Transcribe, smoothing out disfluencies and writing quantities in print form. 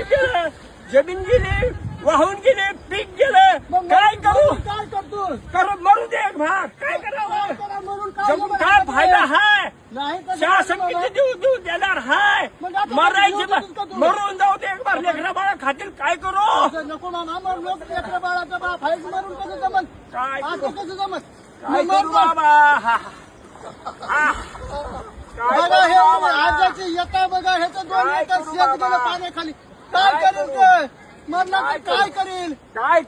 गेलं, जमीन गेली, वाहून गेले, पीक गेलं, काय करू? काय करतो? करू मरू दे भाग, काय करावं? करा म्हणून काय जमून काय फायदा हाय? नाही तर शासन किती देऊ देणार हाय? मग आता मरायचे देऊ देतो का तू? मरून जाऊ दे एक बार, लेकरा बाळा खातील, काय करू? असं नको मामा, मग लोक लेकरं बाळाचं बाप आहे, मरून कसं जमत? काय आता करू? कसं जमत? काय मग करू मग बाबा? हा, हा. काय बघा हे करू बाबा? आजाची येता बघा, ह्याचं 2 काय एकर करू शेत गेलं बाबा? पाण्याखाली. काय काय करेल करू? ते? मरणार काय तर काय करेल? काय